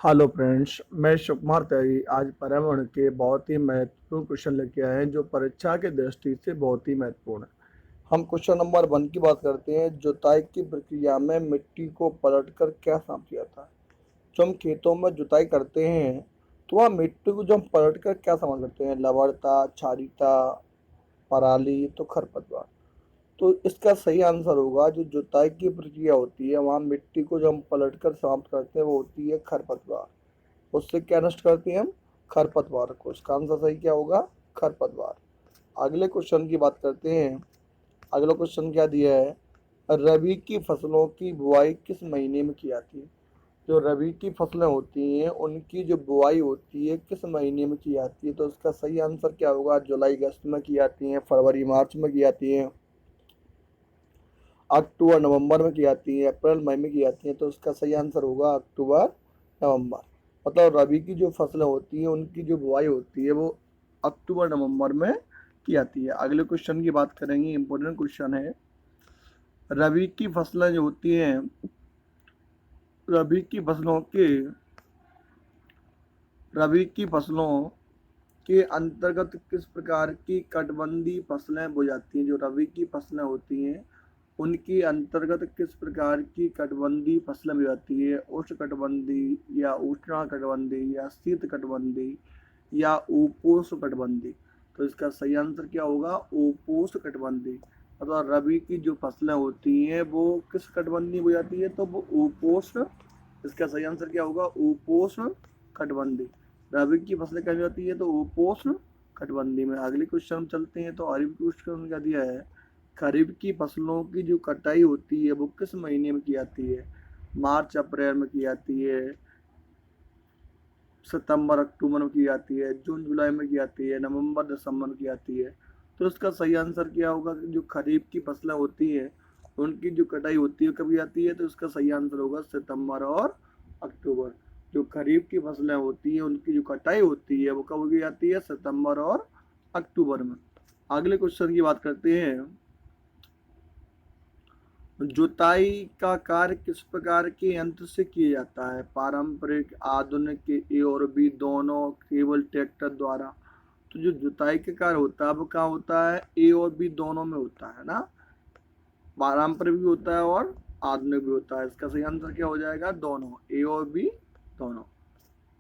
Hello friends, मैं सुकुमार त्यागी आज पर्यावरण के बहुत ही महत्वपूर्ण क्वेश्चन लेके आए हैं जो परीक्षा के दृष्टि से बहुत ही महत्वपूर्ण है। हम क्वेश्चन नंबर 1 की बात करते हैं। जुताई की प्रक्रिया में मिट्टी को पलटकर क्या समझा जाता है? जो हम खेतों में जुताई करते हैं तो वह मिट्टी को जो हम पलटकर क्या समझ सकते हैं? लवणता, क्षारीयता, पराली तो खरपतवार। तो इसका सही आंसर होगा जो जुताई की प्रक्रिया होती है वहाँ मिट्टी को जो हम पलटकर समाप्त करते हैं वो होती है खरपतवार। उससे क्या नष्ट करते हैं हम? खरपतवार को। इसका आंसर सही क्या होगा? खरपतवार। अगले क्वेश्चन की बात करते हैं। अगला क्वेश्चन क्या दिया है? रबी की फसलों की बुआई किस महीने में की जाती है? जो रबी की फसलें होती हैं उनकी जो बुआई होती है किस महीने में की जाती है? तो इसका सही आंसर क्या होगा? जुलाई अगस्त में की जाती है, फरवरी मार्च में की जाती है, अक्टूबर नवंबर में की जाती है, अप्रैल मई में की जाती है। तो इसका सही आंसर होगा अक्टूबर नवंबर। मतलब रबी की जो फसलें होती हैं उनकी जो बुआई होती है वो अक्टूबर नवंबर में की जाती है। अगले क्वेश्चन की बात करेंगे, इंपॉर्टेंट क्वेश्चन है। रबी की फसलें जो होती हैं, रबी की फसलों के रबी की फसलों के अंतर्गत किस प्रकार की कटबंधी फसलें बोई जाती हैं? जो रबी की फसलें होती हैं उनकी अंतर्गत किस प्रकार की कटबंधी फसलें बोई जाती है? उष्ण कटबंधी या उष्णा कटबंधी या शीत कटबंधी या उपोष्ण कटबंधी? तो इसका सही आंसर क्या होगा? उपोष्ण कटबंधी। मतलब रबी की जो फसलें होती हैं वो किस कटबंधी बोई जाती है? तो वो उपोष्ण। इसका सही आंसर क्या होगा? उपोष्ण कटबंधी। रबी की फसलें कब जाती है? तो उपोष्ण कटबंधी में। अगले क्वेश्चन चलते हैं। तो खरीफ क्वेश्चन क्या दिया है? खरीफ की फसलों की जो कटाई होती है वो किस महीने में की जाती है? मार्च अप्रैल में की जाती है, सितंबर अक्टूबर में की जाती है, जून जुलाई में की जाती है, नवंबर दिसंबर में की जाती है? तो इसका सही आंसर क्या होगा? जो खरीफ की फसलें होती है उनकी जो कटाई होती है कब की जाती है? तो इसका सही आंसर होगा सितंबर और अक्टूबर। जो खरीफ की फसलें होती है उनकी जो कटाई होती है वो कब की जाती है? सितंबर और अक्टूबर में। अगले क्वेश्चन की बात करते हैं। जुताई का कार्य किस प्रकार के यंत्र से किया जाता है? पारंपरिक, आधुनिक, ए और बी दोनों, केवल ट्रैक्टर द्वारा? तो जो जुताई का कार्य होता है वो कहाँ होता है? ए और बी दोनों में होता है ना। पारंपरिक भी होता है और आधुनिक भी होता है। इसका सही आंसर क्या हो जाएगा? दोनों, ए और बी दोनों।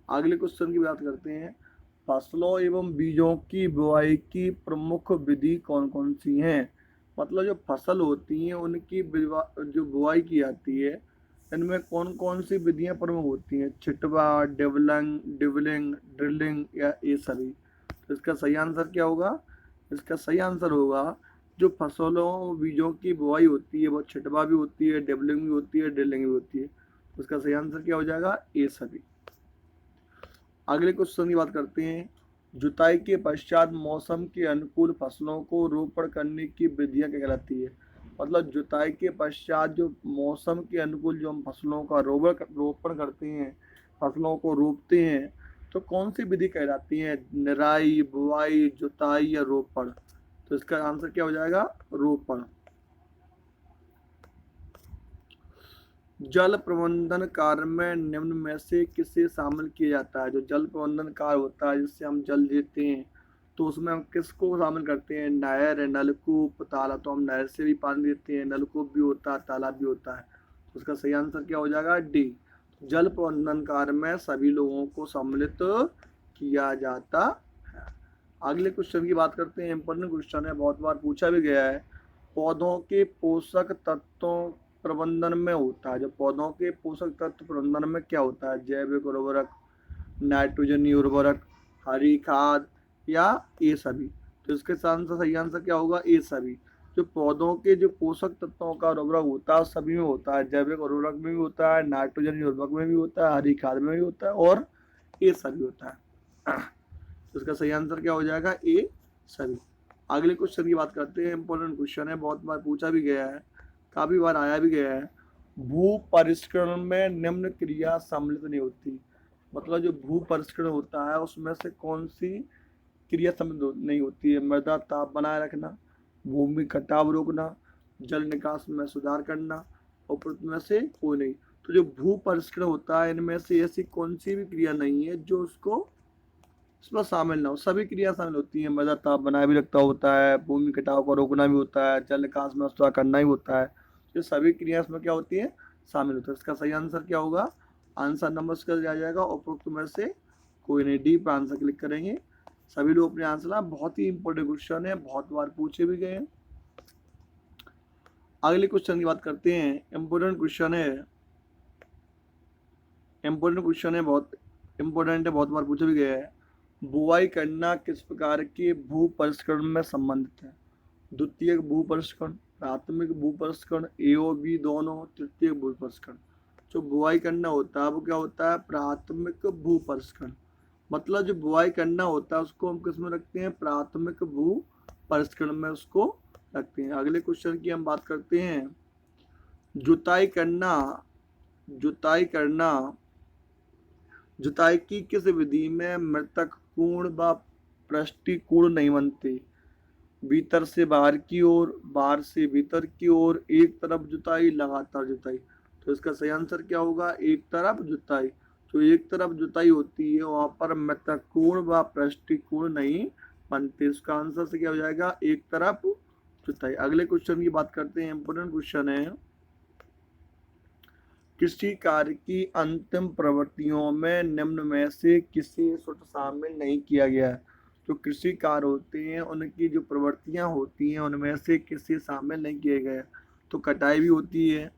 अगले क्वेश्चन की बात करते हैं। फसलों एवं बीजों की बुआई की प्रमुख विधि कौन कौन सी हैं? मतलब जो फसल होती हैं उनकी जो बुआई की जाती है इनमें कौन कौन सी विधियां प्रमुख होती हैं? छिटवा, डिवलिंग, ड्रिलिंग या ये सभी? तो इसका सही आंसर क्या होगा? इसका सही आंसर होगा जो फसलों बीजों की बुआई होती है वो छिटवा भी होती है, डिवलिंग भी होती है, ड्रिलिंग भी होती है। तो इसका सही आंसर क्या हो जाएगा? ये सभी। अगले क्वेश्चन की बात करते हैं। जुताई के पश्चात मौसम के अनुकूल फसलों को रोपण करने की विधियां क्या कहलाती है? मतलब जुताई के पश्चात जो मौसम के अनुकूल जो हम फसलों का रोपण करते हैं, फसलों को रोपते हैं, तो कौन सी विधि कहलाती है? निराई, बुआई, जुताई या रोपण? तो इसका आंसर क्या हो जाएगा? रोपण। जल प्रबंधन कार्य में निम्न में से किसे शामिल किया जाता है? जो जल प्रबंधन कार्य होता है जिससे हम जल देते हैं तो उसमें हम किसको शामिल करते हैं? नहर, नलकूप, तालाब। तो हम नहर से भी पानी देते हैं, नलकूप भी होता है, तालाब भी होता है। तो उसका सही आंसर क्या हो जाएगा? डी। जल प्रबंधन कार्य में सभी लोगों को सम्मिलित किया जाता है। अगले क्वेश्चन की बात करते हैं। इंपॉर्टेंट क्वेश्चन है, बहुत बार पूछा भी गया है। पौधों के पोषक तत्वों प्रबंधन में होता है, जो पौधों के पोषक तत्व प्रबंधन में क्या होता है? जैविक उर्वरक, नाइट्रोजनी उर्वरक, हरी खाद या ये सभी? तो इसके आंसर सही आंसर क्या होगा? ये सभी। जो पौधों के जो पोषक तत्वों का उर्वरक होता है सभी में होता है। जैविक उर्वरक में भी होता है, नाइट्रोजनी उर्वरक में भी होता है, हरी खाद में भी होता है और ये सभी होता है। तो इसका सही आंसर क्या हो जाएगा? ए सभी। अगले क्वेश्चन की बात करते हैं। इंपॉर्टेंट क्वेश्चन है, बहुत बार पूछा भी गया है, काफी बार आया भी गया है। भू परिष्करण में निम्न क्रिया सम्मिलित नहीं होती। मतलब जो भू परिष्करण होता है उसमें से कौन सी क्रिया सम्मिलित नहीं होती है? मृदा ताप बनाए रखना, भूमि कटाव रोकना, जल निकास में सुधार करना, उपरोक्त में से कोई नहीं। तो जो भू परिष्करण होता है इनमें से ऐसी कौन सी भी क्रिया नहीं है जो उसको इसमें शामिल ना हो। सभी क्रिया शामिल होती हैं। मृदा ताप बनाए भी रखता होता है, भूमि कटाव को रोकना भी होता है, जल निकास में सुधार करना ही होता है। ये सभी क्रिया इसमें क्या होती है, शामिल होता है। इसका सही आंसर क्या होगा, आंसर नंबर इसका दिया जाएगा उपरोक्त में से कोई नहीं। डी पर आंसर क्लिक करेंगे। सभी लोग अपने आंसर, बहुत ही इंपॉर्टेंट क्वेश्चन है, बहुत बार पूछे भी गए हैं। अगले क्वेश्चन की बात करते हैं। इंपॉर्टेंट क्वेश्चन है, बहुत इंपॉर्टेंट है, बहुत बार पूछे भी गया है। बुआई करना किस प्रकार के भू परिष्करण में संबंधित है। द्वितीयक भू परिष्करण, प्राथमिक भू परिष्करण, ए और बी दोनों, तृतीयक भू परिष्करण। जो बुआई करना होता है वो क्या होता है, प्राथमिक भू परिष्करण। मतलब जो बुआई करना होता है उसको हम किस में रखते हैं, प्राथमिक भू परिष्करण में उसको रखते हैं। अगले क्वेश्चन की हम बात करते हैं। जुताई की किस विधि में मृतक पूर्ण व पृष्ठीकूर्ण नहीं बनते। भीतर से बाहर की ओर, बाहर से भीतर की ओर, एक तरफ जुताई, लगातार जुताई। तो इसका सही आंसर क्या होगा, एक तरफ जुताई। जो एक तरफ जुताई होती है वहां पर मृतक कोण व पृष्ठीकूर्ण नहीं बनते। इसका आंसर से क्या हो जाएगा, एक तरफ जुताई। अगले क्वेश्चन की बात करते हैं। इंपोर्टेंट क्वेश्चन है। किसी कार्य की अंतिम प्रवृत्तियों में निम्न में से किसी सूत्र शामिल नहीं किया गया है। जो कृषि कार्य होते हैं उनकी जो प्रवृत्तियां होती हैं उनमें से किसी शामिल नहीं किए गए। तो कटाई भी होती है,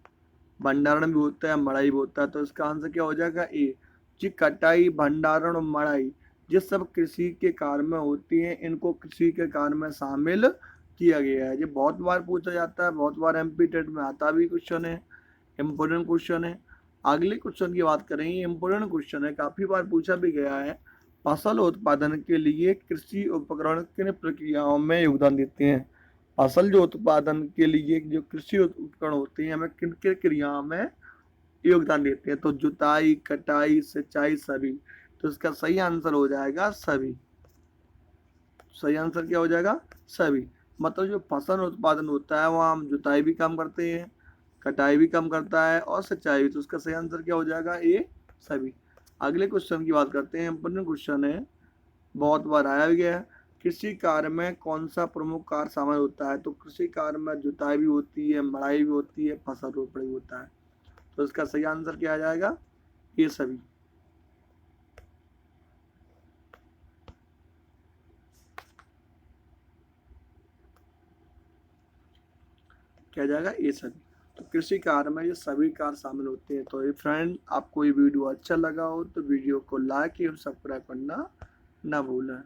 भंडारण भी होता है, मड़ाई भी होता है। तो इसका आंसर क्या हो जाएगा, ए। जी कटाई, भंडारण और मड़ाई जिस सब कृषि के कार्य में होती हैं इनको कृषि के कार्य में शामिल किया गया है। ये बहुत बार पूछा जाता है, बहुत बार एमपी टेट में आता भी क्वेश्चन है, इम्पोर्टेंट क्वेश्चन है। अगले क्वेश्चन की बात करेंगे। इम्पोर्टेंट क्वेश्चन है, काफी बार पूछा भी गया है। फसल उत्पादन के लिए कृषि उपकरण किन प्रक्रियाओं में योगदान देते हैं। फसल जो उत्पादन के लिए जो कृषि उपकरण होते हैं हमें किन किन क्रियाओं में योगदान देते हैं। तो जुताई, कटाई, सिंचाई, सभी। तो इसका सही आंसर हो जाएगा सभी। सही आंसर क्या हो जाएगा, सभी। मतलब जो फसल उत्पादन होता है वहाँ हम जुताई भी काम करते हैं, कटाई भी कम करता है और सिंचाई भी। तो उसका सही आंसर क्या हो जाएगा, ए, सभी। अगले क्वेश्चन की बात करते हैं। इंपोर्टेंट क्वेश्चन है, बहुत बार आया भी गया है। कृषि कार्य में कौन सा प्रमुख कार्य शामिल होता है। तो कृषि कार्य में जुताई भी होती है, मड़ाई भी होती है, फसल रोपण भी होता है। तो इसका सही आंसर क्या आ जाएगा, ये सभी। क्या जाएगा, ये सभी। तो कृषि कार्य में ये सभी कार्य शामिल होते हैं। तो ये फ्रेंड, आपको ये वीडियो अच्छा लगा हो तो वीडियो को लाइक एवं सब्सक्राइब करना ना भूलें।